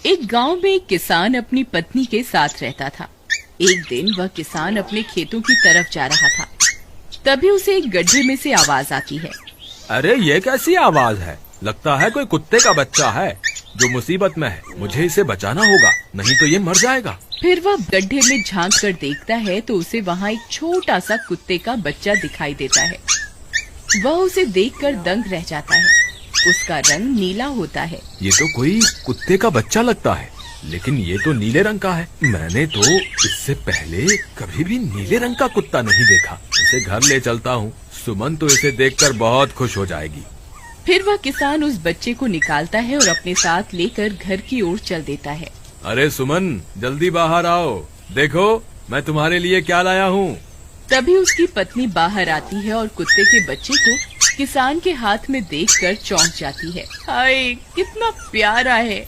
एक गांव में एक किसान अपनी पत्नी के साथ रहता था। एक दिन वह किसान अपने खेतों की तरफ जा रहा था। तभी उसे एक गड्ढे में से आवाज आती है। अरे ये कैसी आवाज है? लगता है कोई कुत्ते का बच्चा है जो मुसीबत में है। मुझे इसे बचाना होगा, नहीं तो ये मर जाएगा। फिर वह गड्ढे में झांक कर देखता है तो उसे वहाँ एक छोटा सा कुत्ते का बच्चा दिखाई देता है। वह उसे देखकर दंग रह जाता है। उसका रंग नीला होता है। ये तो कोई कुत्ते का बच्चा लगता है, लेकिन ये तो नीले रंग का है। मैंने तो इससे पहले कभी भी नीले रंग का कुत्ता नहीं देखा। इसे घर ले चलता हूँ, सुमन तो इसे देखकर बहुत खुश हो जाएगी। फिर वह किसान उस बच्चे को निकालता है और अपने साथ लेकर घर की ओर चल देता है। अरे सुमन, जल्दी बाहर आओ, देखो मैं तुम्हारे लिए क्या लाया हूँ। तभी उसकी पत्नी बाहर आती है और कुत्ते के बच्चे को किसान के हाथ में देखकर चौंक जाती है। हाय, कितना प्यारा है,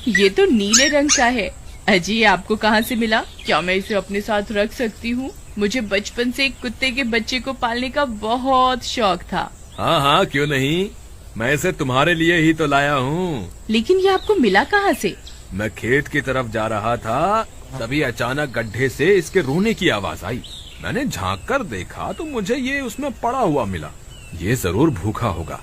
ये तो नीले रंग का है। अजी, ये आपको कहाँ से मिला? क्या मैं इसे अपने साथ रख सकती हूँ? मुझे बचपन से एक कुत्ते के बच्चे को पालने का बहुत शौक था। हाँ हाँ, क्यों नहीं, मैं इसे तुम्हारे लिए ही तो लाया हूँ। लेकिन ये आपको मिला कहाँ से? मैं खेत की तरफ जा रहा था, तभी अचानक गड्ढे से इसके रोने की आवाज आई। मैंने झांक कर देखा तो मुझे ये उसमें पड़ा हुआ मिला। ये जरूर भूखा होगा,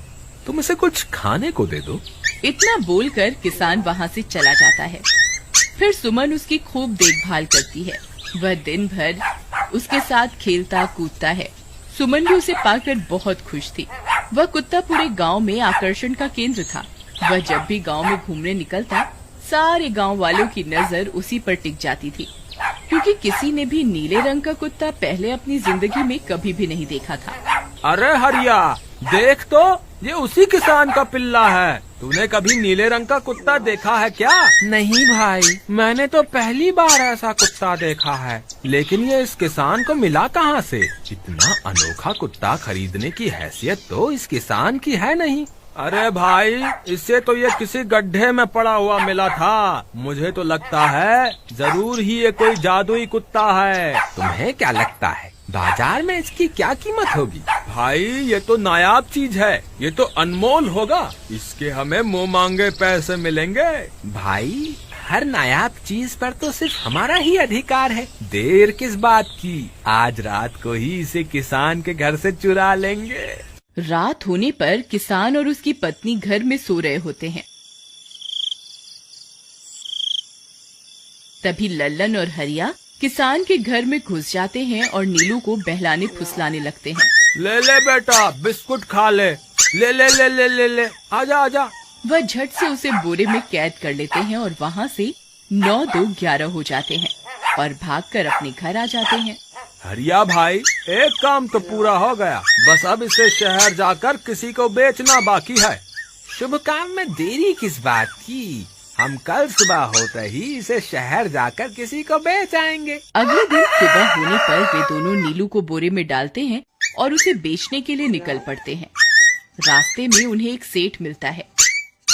तुम इसे कुछ खाने को दे दो। इतना बोलकर किसान वहाँ से चला जाता है। फिर सुमन उसकी खूब देखभाल करती है। वह दिन भर उसके साथ खेलता कूदता है। सुमन भी उसे पाकर बहुत खुश थी। वह कुत्ता पूरे गांव में आकर्षण का केंद्र था। वह जब भी गांव में घूमने निकलता, सारे गांव वालों की नजर उसी पर टिक जाती थी, क्योंकि किसी ने भी नीले रंग का कुत्ता पहले अपनी जिंदगी में कभी भी नहीं देखा था। अरे हरिया, देख तो, ये उसी किसान का पिल्ला है। तूने कभी नीले रंग का कुत्ता देखा है क्या? नहीं भाई, मैंने तो पहली बार ऐसा कुत्ता देखा है। लेकिन ये इस किसान को मिला कहाँ से? इतना अनोखा कुत्ता खरीदने की हैसियत तो इस किसान की है नहीं। अरे भाई, इससे तो ये किसी गड्ढे में पड़ा हुआ मिला था। मुझे तो लगता है जरूर ही ये कोई जादुई कुत्ता है। तुम्हें क्या लगता है बाजार में इसकी क्या कीमत होगी? भाई, ये तो नायाब चीज है, ये तो अनमोल होगा। इसके हमें मुंह मांगे पैसे मिलेंगे। भाई, हर नायाब चीज पर तो सिर्फ हमारा ही अधिकार है। देर किस बात की, आज रात को ही इसे किसान के घर से चुरा लेंगे। रात होने पर किसान और उसकी पत्नी घर में सो रहे होते हैं। तभी लल्लन और हरिया किसान के घर में घुस जाते हैं और नीलू को बहलाने फुसलाने लगते हैं। ले ले बेटा, बिस्कुट खा ले, ले ले ले ले ले ले, आजा आजा। वह झट से उसे बोरे में कैद कर लेते हैं और वहाँ से 9-2-11 हो जाते हैं और भागकर अपने घर आ जाते हैं। हरिया भाई, एक काम तो पूरा हो गया, बस अब इसे शहर जाकर किसी को बेचना बाकी है। शुभ काम में देरी किस बात की? हम कल सुबह होते ही इसे शहर जाकर किसी को बेच आएंगे। अगले दिन सुबह होने पर वे दोनों नीलू को बोरे में डालते हैं और उसे बेचने के लिए निकल पड़ते हैं। रास्ते में उन्हें एक सेठ मिलता है।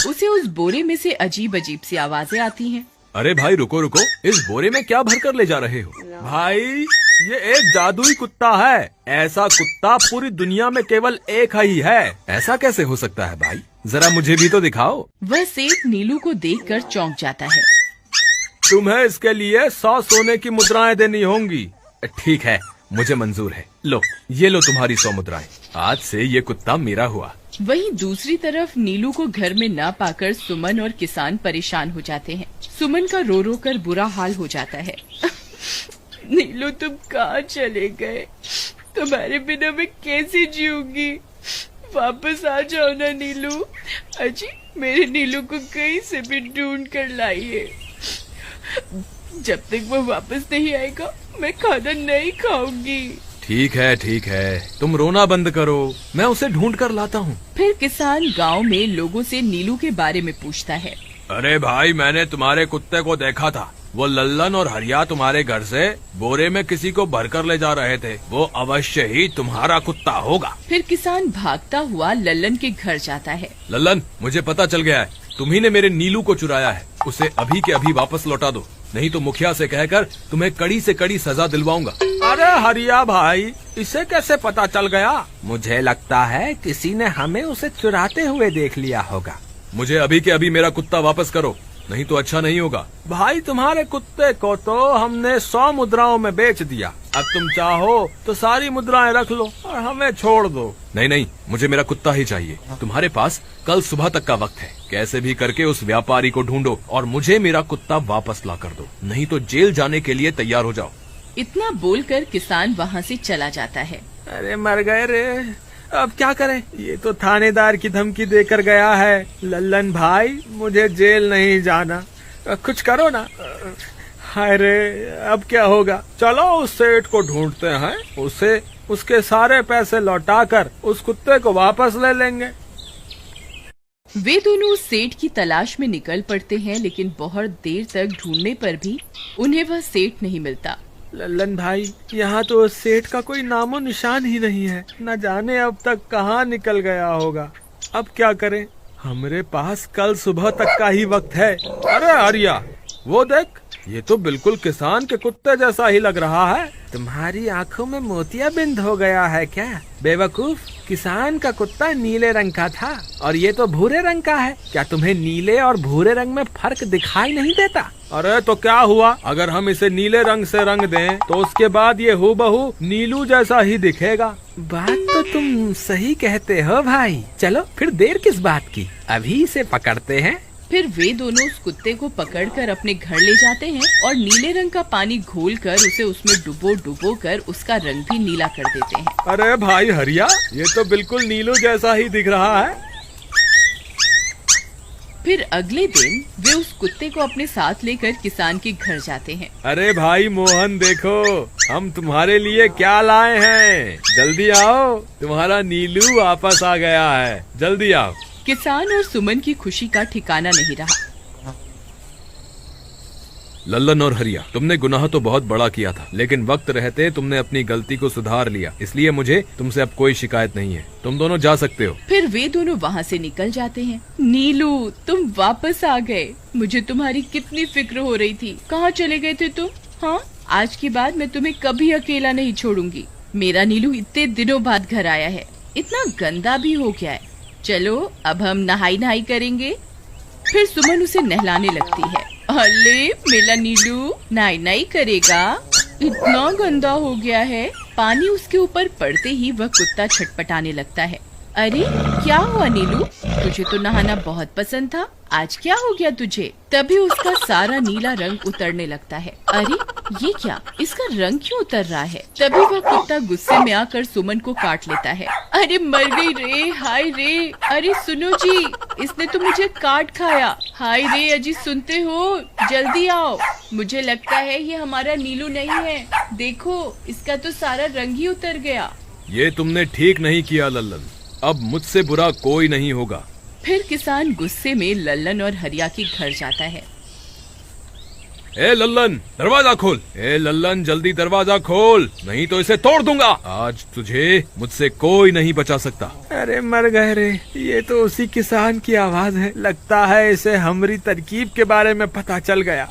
उसे उस बोरे में से अजीब अजीब सी आवाजें आती हैं। अरे भाई, रुको रुको, इस बोरे में क्या भर कर ले जा रहे हो? भाई, ये एक जादुई कुत्ता है। ऐसा कुत्ता पूरी दुनिया में केवल एक ही है। ऐसा कैसे हो सकता है भाई? जरा मुझे भी तो दिखाओ। वह सेठ नीलू को देखकर चौंक जाता है। तुम्हें इसके लिए 100 सोने की मुद्राएं देनी होंगी। ठीक है, मुझे मंजूर है। लो, ये लो तुम्हारी 100 मुद्राएं। आज से ये कुत्ता मेरा हुआ। वहीं दूसरी तरफ नीलू को घर में न पाकर सुमन और किसान परेशान हो जाते हैं। सुमन का रो रो कर बुरा हाल हो जाता है। नीलू, तुम कहाँ चले गए? तुम्हारे बिना मैं कैसे जीऊंगी? वापस आ जाओ ना नीलू। अजी, मेरे नीलू को कहीं से भी ढूंढ कर लाइए। जब तक वो वापस नहीं आएगा, मैं खाना नहीं खाऊंगी। ठीक है, तुम रोना बंद करो, मैं उसे ढूंढ कर लाता हूँ। फिर किसान गांव में लोगों से नीलू के बारे में पूछता है। अरे भाई, मैंने तुम्हारे कुत्ते को देखा था। वो लल्लन और हरिया तुम्हारे घर से बोरे में किसी को भरकर ले जा रहे थे। वो अवश्य ही तुम्हारा कुत्ता होगा। फिर किसान भागता हुआ लल्लन के घर जाता है। लल्लन, मुझे पता चल गया है, तुम्ही ने मेरे नीलू को चुराया है। उसे अभी के अभी वापस लौटा दो, नहीं तो मुखिया से कहकर तुम्हें कड़ी से कड़ी सजा दिलवाऊंगा। अरे हरिया भाई, इसे कैसे पता चल गया? मुझे लगता है किसी ने हमें उसे चुराते हुए देख लिया होगा। मुझे अभी के अभी मेरा कुत्ता वापस करो, नहीं तो अच्छा नहीं होगा। भाई तुम्हारे कुत्ते को तो हमने 100 मुद्राओं में बेच दिया, अब तुम चाहो तो सारी मुद्राएं रख लो और हमें छोड़ दो। नहीं नहीं, मुझे मेरा कुत्ता ही चाहिए। तुम्हारे पास कल सुबह तक का वक्त है, कैसे भी करके उस व्यापारी को ढूंढो और मुझे मेरा कुत्ता वापस ला कर दो, नहीं तो जेल जाने के लिए तैयार हो जाओ। इतना बोलकर किसान वहाँ से चला जाता है। अरे मर गए रे, अब क्या करें, ये तो थानेदार की धमकी देकर गया है। लल्लन भाई, मुझे जेल नहीं जाना, कुछ करो ना। हाय रे, अब क्या होगा। चलो उस सेठ को ढूंढते हैं, उसे उसके सारे पैसे लौटाकर उस कुत्ते को वापस ले लेंगे। वे दोनों उस सेठ की तलाश में निकल पड़ते हैं, लेकिन बहुत देर तक ढूंढने पर भी उन्हें वह सेठ नहीं मिलता। लल्लन भाई, यहाँ तो सेठ का कोई नामो निशान ही नहीं है, न जाने अब तक कहाँ निकल गया होगा। अब क्या करें, हमारे पास कल सुबह तक का ही वक्त है। अरे आर्या, वो देख, ये तो बिल्कुल किसान के कुत्ते जैसा ही लग रहा है। तुम्हारी आंखों में मोतियाबिंद हो गया है क्या बेवकूफ? किसान का कुत्ता नीले रंग का था और ये तो भूरे रंग का है। क्या तुम्हें नीले और भूरे रंग में फर्क दिखाई नहीं देता? अरे तो क्या हुआ, अगर हम इसे नीले रंग से रंग दें तो उसके बाद ये हूबहू नीलू जैसा ही दिखेगा। बात तो तुम सही कहते हो भाई। चलो फिर देर किस बात की, अभी इसे पकड़ते हैं। फिर वे दोनों उस कुत्ते को पकड़कर अपने घर ले जाते हैं और नीले रंग का पानी घोलकर उसे उसमें डुबो कर उसका रंग भी नीला कर देते हैं। अरे भाई हरिया, ये तो बिल्कुल नीलू जैसा ही दिख रहा है। फिर अगले दिन वे उस कुत्ते को अपने साथ लेकर किसान के घर जाते हैं। अरे भाई मोहन, देखो हम तुम्हारे लिए क्या लाए हैं, जल्दी आओ, तुम्हारा नीलू वापस आ गया है, जल्दी आओ। किसान और सुमन की खुशी का ठिकाना नहीं रहा। लल्लन और हरिया, तुमने गुनाह तो बहुत बड़ा किया था, लेकिन वक्त रहते तुमने अपनी गलती को सुधार लिया, इसलिए मुझे तुमसे अब कोई शिकायत नहीं है। तुम दोनों जा सकते हो। फिर वे दोनों वहाँ से निकल जाते हैं। नीलू, तुम वापस आ गए, मुझे तुम्हारी कितनी फिक्र हो रही थी। कहाँ चले गए थे तुम? हाँ, आज के बाद मैं तुम्हें कभी अकेला नहीं छोड़ूंगी। मेरा नीलू इतने दिनों बाद घर आया है, इतना गंदा भी हो गया है। चलो अब हम नहाई करेंगे। फिर सुमन उसे नहलाने लगती है। अरे मेरा नीलू नहाई करेगा, इतना गंदा हो गया है। पानी उसके ऊपर पड़ते ही वह कुत्ता छटपटाने लगता है। अरे क्या हुआ नीलू, तुझे तो नहाना बहुत पसंद था, आज क्या हो गया तुझे? तभी उसका सारा नीला रंग उतरने लगता है। अरे ये क्या, इसका रंग क्यों उतर रहा है? तभी वह कुत्ता गुस्से में आकर सुमन को काट लेता है। अरे मर गई रे, हाय रे। अरे सुनो जी, इसने तो मुझे काट खाया। हाय रे अजी, सुनते हो? जल्दी आओ, मुझे लगता है ये हमारा नीलू नहीं है। देखो, इसका तो सारा रंग ही उतर गया। ये तुमने ठीक नहीं किया लल्लन, अब मुझसे बुरा कोई नहीं होगा। फिर किसान गुस्से में लल्लन और हरिया के घर जाता है। ए लल्लन, दरवाजा खोल। ए लल्लन, जल्दी दरवाजा खोल, नहीं तो इसे तोड़ दूंगा। आज तुझे मुझसे कोई नहीं बचा सकता। अरे मर गए रे, ये तो उसी किसान की आवाज है। लगता है इसे हमारी तरकीब के बारे में पता चल गया।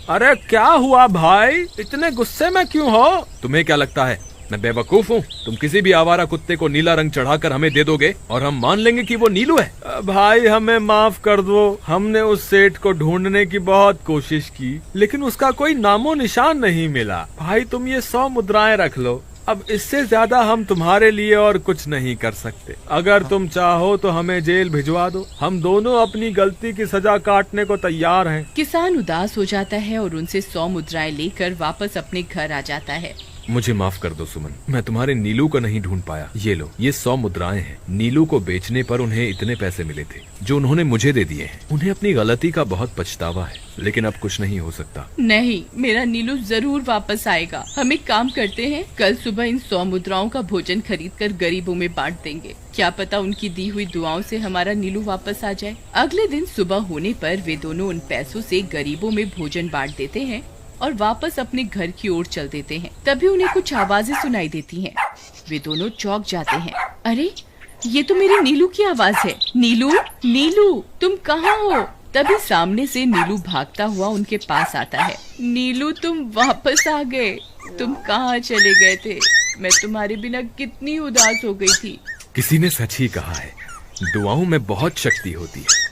अरे क्या हुआ भाई, इतने गुस्से में क्यों हो? तुम्हें क्या लगता है मैं बेवकूफ हूँ? तुम किसी भी आवारा कुत्ते को नीला रंग चढ़ाकर हमें दे दोगे और हम मान लेंगे कि वो नीलू है। भाई हमें माफ कर दो, हमने उस सेठ को ढूंढने की बहुत कोशिश की, लेकिन उसका कोई नामो निशान नहीं मिला। भाई तुम ये 100 मुद्राएं रख लो, अब इससे ज्यादा हम तुम्हारे लिए और कुछ नहीं कर सकते। अगर तुम चाहो तो हमें जेल भिजवा दो, हम दोनों अपनी गलती की सजा काटने को तैयार हैं। किसान उदास हो जाता है और उनसे 100 मुद्राएं लेकर वापस अपने घर आ जाता है। मुझे माफ कर दो सुमन, मैं तुम्हारे नीलू को नहीं ढूंढ पाया। ये लो, ये 100 मुद्राएं हैं। नीलू को बेचने पर उन्हें इतने पैसे मिले थे जो उन्होंने मुझे दे दिए हैं। उन्हें अपनी गलती का बहुत पछतावा है, लेकिन अब कुछ नहीं हो सकता। नहीं, मेरा नीलू जरूर वापस आएगा। हम एक काम करते हैं, कल सुबह इन 100 मुद्राओं का भोजन खरीदकर गरीबों में बांट देंगे। क्या पता उनकी दी हुई दुआओं से हमारा नीलू वापस आ जाए। अगले दिन सुबह होने पर वे दोनों उन पैसों से गरीबों में भोजन बांट देते हैं और वापस अपने घर की ओर चल देते हैं। तभी उन्हें कुछ आवाजें सुनाई देती हैं। वे दोनों चौंक जाते हैं। अरे ये तो मेरे नीलू की आवाज है। नीलू, नीलू तुम कहाँ हो? तभी सामने से नीलू भागता हुआ उनके पास आता है। नीलू तुम वापस आ गए, तुम कहाँ चले गए थे? मैं तुम्हारे बिना कितनी उदास हो गई थी। किसी ने सच ही कहा है, दुआओं में बहुत शक्ति होती है।